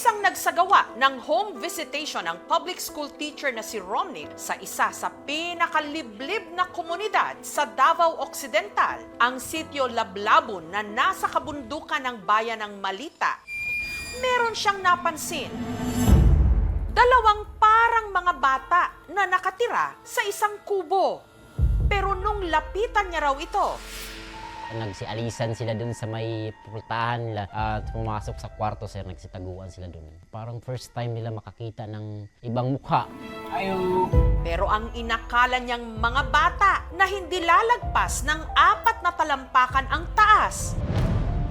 Isang nagsagawa ng home visitation ng public school teacher na si Romney sa isa sa pinakaliblib na komunidad sa Davao Occidental, ang sitio Lablabon na nasa kabundukan ng bayan ng Malita. Meron siyang napansin. Dalawang parang mga bata na nakatira sa isang kubo. Pero nung lapitan niya raw ito, nagsialisan sila dun sa may pultahan nila at pumasok sa kwarto, sir, nagsitaguan sila dun. Parang first time nila makakita ng ibang mukha. pero ang inakala niyang mga bata na hindi lalagpas ng 4 na talampakan ang taas,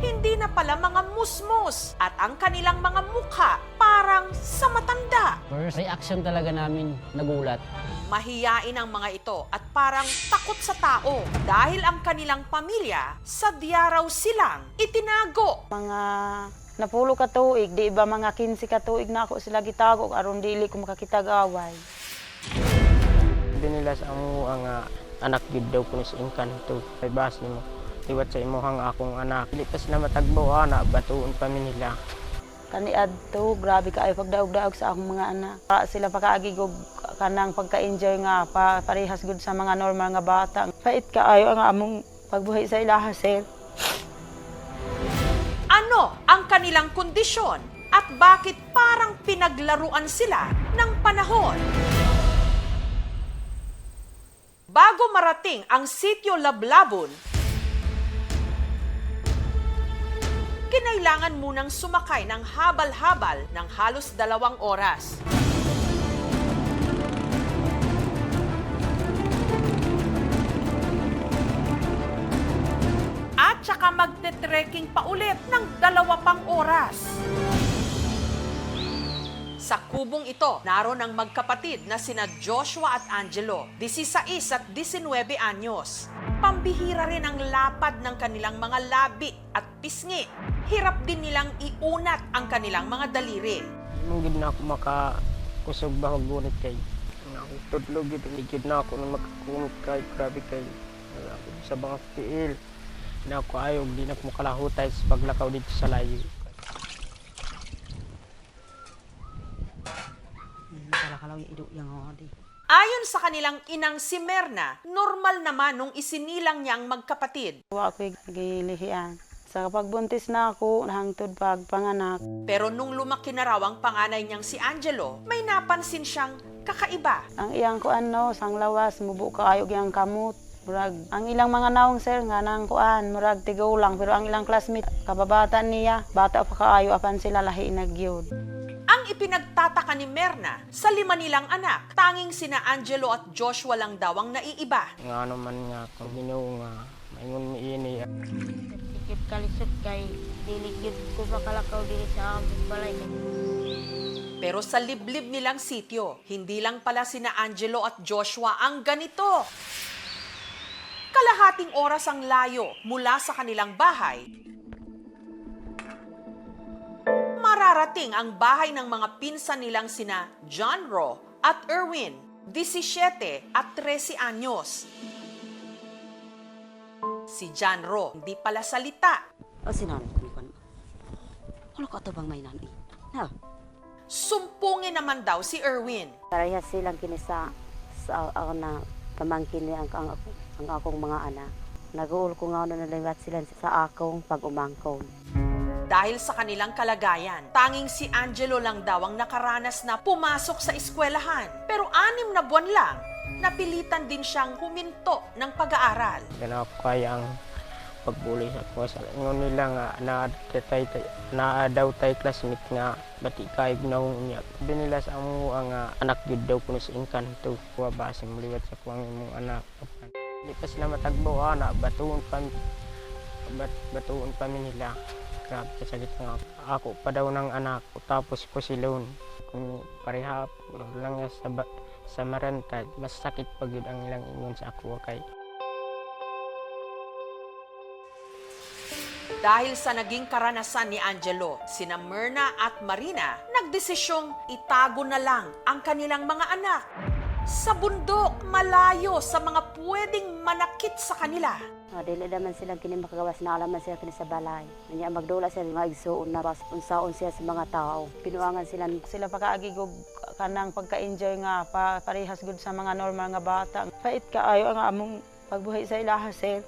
hindi na pala mga musmos at ang kanilang mga mukha parang sa matanda. First reaction talaga namin, nagulat. Mahiyain ang mga ito at parang takot sa tao dahil ang kanilang pamilya sadya raw silang itinago. Mga napulo ka tuig, di ba mga 15 ka tuig na ako sila gitago aron dili ko makakitag-away. Binilas ang anak gid daw ko sa inkanto. Ay bas nimo liwat sa imuhang akong anak. Dili pa sila matagbo ana batuon pa mi nila. Kani adto grabe kaayo pagdaog-daog sa akong mga anak. Para sila pakaagig og kanang pagka-enjoy nga parehas gud sa mga normal nga bata. Pait kaayo ang among pagbuhay sa ilaha, sir. Ano ang kanilang kondisyon at bakit parang pinaglaruan sila ng panahon? Bago marating ang sitio Lablabon, kinailangan munang sumakay ng habal-habal ng halos 2 oras. At saka magte-trekking pa ulit ng 2 pang oras. Sa kubong ito, naroon ang magkapatid na sina Joshua at Angelo, 16 at 19 anyos. Pambihira rin ang lapad ng kanilang mga labi at pisngi. Hirap din nilang iunat ang kanilang mga daliri. Mungid na ako makakusog ba gunit kay. Tudlog gid na ako na makakumot kay grabe kay. Sa mga tiil na ako ayog di na ko makalahutay sa paglakaw dito sa layo. Ayon sa kanilang inang si Merna, normal naman nung isinilang niya ang magkapatid. Wa ko gilihian. Sa pagbuntis na ako, nahangtod pagpanganak. Pero nung lumaki na raw ang panganay niyang si Angelo, may napansin siyang kakaiba. Ang iyang kuan no, sang lawas, mubo kaayo iyang kamot. Murag, ang ilang mga naong sir nga nang kuan, murag tigaw lang, pero ang ilang classmate, kababata niya, bata pa kaayo apan sila lahi nagyod. Ang ipinagtataka ni Merna, sa 5 nilang anak, tanging sina Angelo at Joshua lang daw ang naiiba. Nga ano man nga kung Ginoo nga maingon mi ini. Sikip kalisod kay diligid ko makalakaw diri sa aming balay. Pero sa liblib nilang sityo, hindi lang pala sina Angelo at Joshua ang ganito. Kalahating oras ang layo mula sa kanilang bahay, mararating ang bahay ng mga pinsan nilang sina John Ro at Erwin, 17 at 13 anyos. Si John Ro, hindi pala salita. O sinan ko kon. Wala ka to bang may nani? Na. Sumpungin naman daw si Erwin. Parehas silang kini sa na pamangkin ni ang akong mga anak. Nag-uul ko nga na naliwat sila sa akong pag-umangkon. Dahil sa kanilang kalagayan, tanging si Angelo lang daw ang nakaranas na pumasok sa eskwelahan. Pero 6 na buwan lang, napilitan din siyang huminto ng pag-aaral. Ganap kaya ang pagbuli sa ko sa ingon nila nga na daw tay classmate nga bati kay gnawon niya. Binilas amo ang anak gid daw kuno sa inkanto. Kuha base muliwat sa kuang imong anak. Di pa sila matagbo ana batuon pa nila. Grabe kasagit nga ako pa daw ng anak tapos ko silon kung parehap lang sa marantad mas sakit pag yun ang ilang ingon sa ako kay. Dahil sa naging karanasan ni Angelo, sina Merna at Marina nagdesisyong itago na lang ang kanilang mga anak sa bundok, malayo sa mga pwedeng manakit sa kanila. Dili naman silang kini makagawas na alaman sila kini sa balay. Kanya magdula sila mga igsuon na bas unsaon siya sa mga tao. Pinuangan sila Pakaagigog kanang pagka-enjoy nga parehas gud sa mga normal nga bata. Pait kaayo ang among pagbuhay sa ilaha, sir.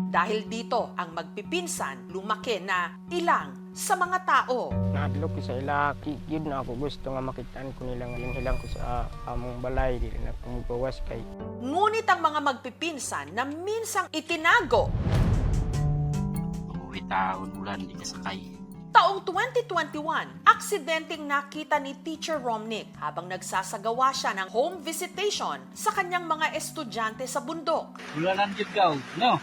Dahil dito ang magpipinsan lumaki na ilang sa mga tao. Nahadlok ko sa ila, yun na ako gusto nga makitaan ko nilang hilang ko sa among balay, di na kumugawas kay. Ngunit ang mga magpipinsan na minsang itinago. Uwi taon ulan di kasakay. Taong 2021, aksidenteng nakita ni Teacher Romnick habang nagsasagawa siya ng home visitation sa kanyang mga estudyante sa bundok. Ulanan gid gaw, no?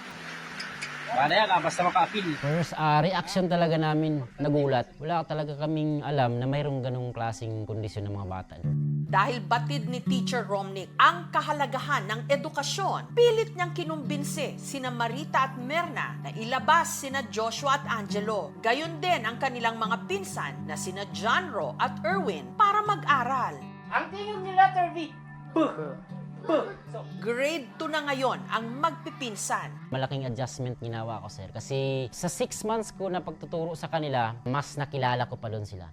Wala ka basta makaapil. First, reaction talaga namin, nagulat. Wala talaga kaming alam na mayroong ganong klaseng kondisyon ng mga bata. Dahil batid ni Teacher Romnick ang kahalagahan ng edukasyon, pilit niyang kinumbinsi sina Marita at Merna na ilabas sina Joshua at Angelo. Gayon din ang kanilang mga pinsan na sina Johnro at Erwin para mag-aral. Ang tingin ni letter V. Grade 2 na ngayon ang magpipinsan. Malaking adjustment ginawa ko, sir. Kasi sa 6 months ko na pagtuturo sa kanila, mas nakilala ko pa doon sila.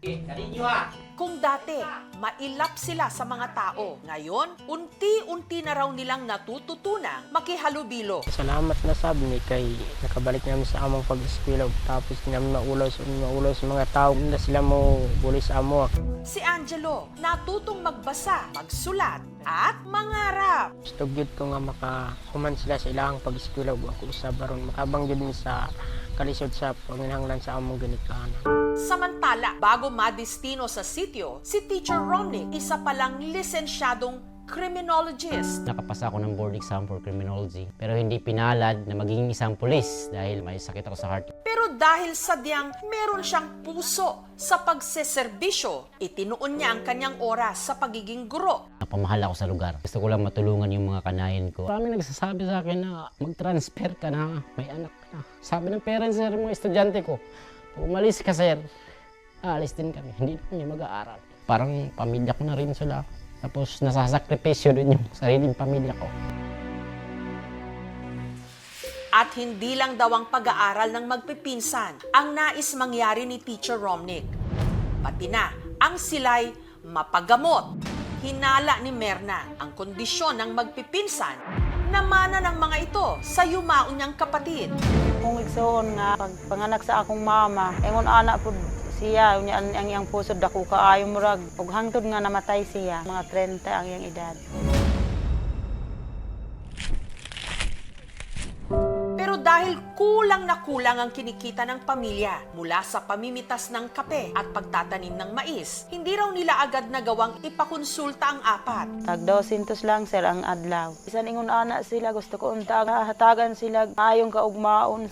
Kung dati, mailap sila sa mga tao, ngayon, unti-unti na raw nilang natututunang makihalubilo. Salamat na sabi ni kay nakabalik namin sa among pag-eskwela tapos namin maulaw sa mga tao na sila mo buli sa amo. Si Angelo, natutong magbasa, magsulat, at mangarap. Gusto gyud ko nga makahuman sila sa ilang pag-eskwela ug ako usab aron makabang gyud mi sa kalisod sa panginahanglan sa among ginikanan. Samantala, bago madestino sa sityo, si Teacher Romnick, isa palang lisensyadong criminologist. Nakapasa ako ng board exam for criminology. Pero hindi pinalad na maging isang pulis dahil may sakit ako sa heart. Pero dahil sadyang meron siyang puso sa pagseserbisyo, itinuon niya ang kanyang oras sa pagiging guro. Napamahal ako sa lugar. Gusto ko lang matulungan yung mga kanayan ko. Marami nagsasabi sa akin na mag-transfer ka na, may anak ka na. Sabi ng parents, sir, mga estudyante ko, pag umalis ka, sir, aalis din kami. Hindi na kami mag-aaral. Parang pamilya ko na rin sila. Tapos nasasakripisyo din yung sariling pamilya ko. At hindi lang daw ang pag-aaral ng magpipinsan ang nais mangyari ni Teacher Romnick. Pati na ang sila'y mapagamot. Hinala ni Merna ang kondisyon ng magpipinsan na mana ng mga ito sa yumaon niyang kapatid. Kung igsoon nga pagpanganak sa akong mama, ingon anak pud siya, unya ang iyang pusod dako kaayo murag ug hangtod nga namatay siya, mga 30 ang iyang edad. Pero dahil kulang na kulang ang kinikita ng pamilya mula sa pamimitas ng kape at pagtatanim ng mais, hindi raw nila agad nagawang ipakonsulta ang apat. Tag 200 lang, sir, ang adlaw. Bisan ingon anak sila, gusto ko untag hatagan sila ayong kaugmaon.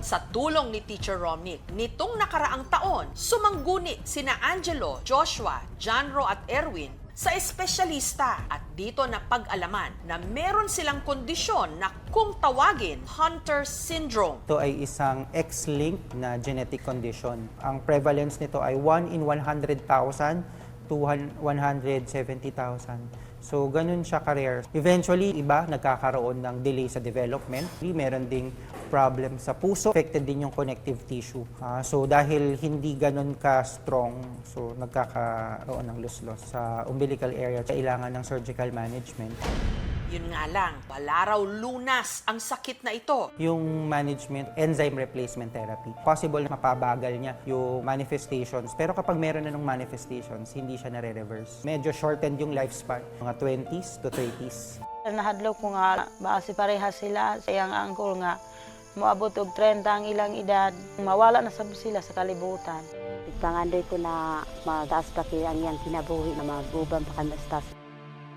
Sa tulong ni Teacher Romnick, nitong nakaraang taon, sumangguni sina Angelo, Joshua, Johnro at Erwin sa espesyalista at dito na pag-alaman na meron silang kondisyon na kung tawagin Hunter syndrome. Ito ay isang X-linked na genetic condition. Ang prevalence nito ay 1 in 100,000 to 170,000. So, ganun siya ka-rare. Eventually, iba nagkakaroon ng delay sa development. Meron ding problem sa puso. Affected din yung connective tissue. So, dahil hindi ganun ka-strong, so nagkakaroon ng loss sa umbilical area. Kailangan ng surgical management. Yun nga lang, wala raw lunas ang sakit na ito. Yung management, enzyme replacement therapy. Possible na mapabagal niya yung manifestations. Pero kapag meron na ng manifestations, hindi siya nare-reverse. Medyo shortened yung lifespan, mga 20s to 30s. Nahadlaw ko nga, base parehas sila, sayang angkol nga, moabot og 30 ang ilang edad, mawala na sab sila sa kalibutan. Pangandoy ko na mataas pa kaya ang iyang kinabuhi na magubang pa kanastas.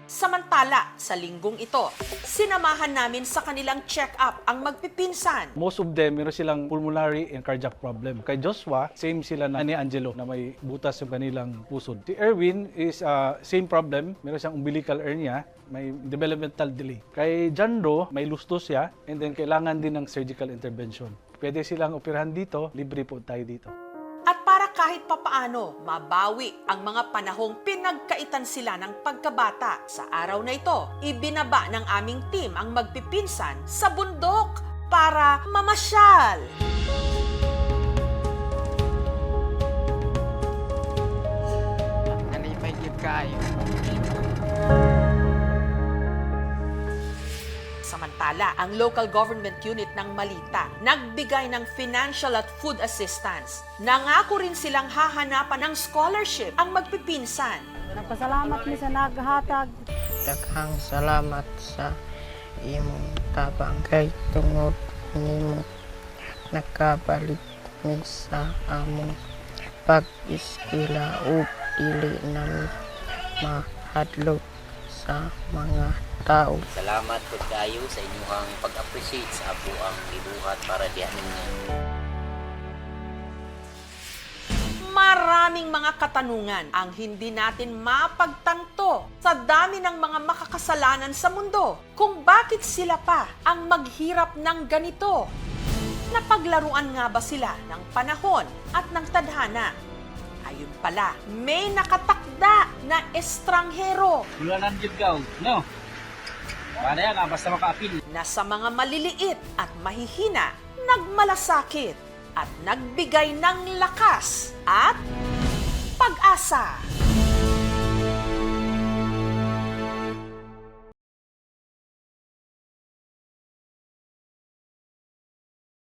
Samantala, sa linggong ito, sinamahan namin sa kanilang check-up ang magpipinsan. Most of them, meron silang pulmonary and cardiac problem. Kay Joshua, same sila na ni Angelo na may butas yung kanilang pusod. Si Erwin is same problem. Meron siyang umbilical hernia, may developmental delay. Kay Johnro, may lustos siya and then kailangan din ng surgical intervention. Pwede silang operahan dito, libre po tayo dito. At para kahit papaano mabawi ang mga panahong pinagkaitan sila ng pagkabata. Sa araw na ito, ibinaba ng aming team ang magpipinsan sa bundok para mamasyal. Nalipay gid kayo. Samantala, ang local government unit ng Malita nagbigay ng financial at food assistance. Nangako rin silang hahanapan ng scholarship ang magpipinsan. Nagpasalamat mi sa naghatag. Daghang salamat sa imong tabang kay tungod nimo nakabalik mi sa among pag-iskila ug dili nami mahadlok sa mga tao. Salamat po kayo sa inyong pag-appreciate sa apo ang gibuhat para diha ninyo. Maraming mga katanungan ang hindi natin mapagtanto sa dami ng mga makakasalanan sa mundo kung bakit sila pa ang maghirap ng ganito. Napaglaruan nga ba sila ng panahon at ng tadhana? Ayun pala, may nakatakda na estranghero Tuluanan jud ka, no? Padaya ka basta makaapil. na sa mga maliliit at mahihina nagmalasakit at nagbigay ng lakas at pag-asa.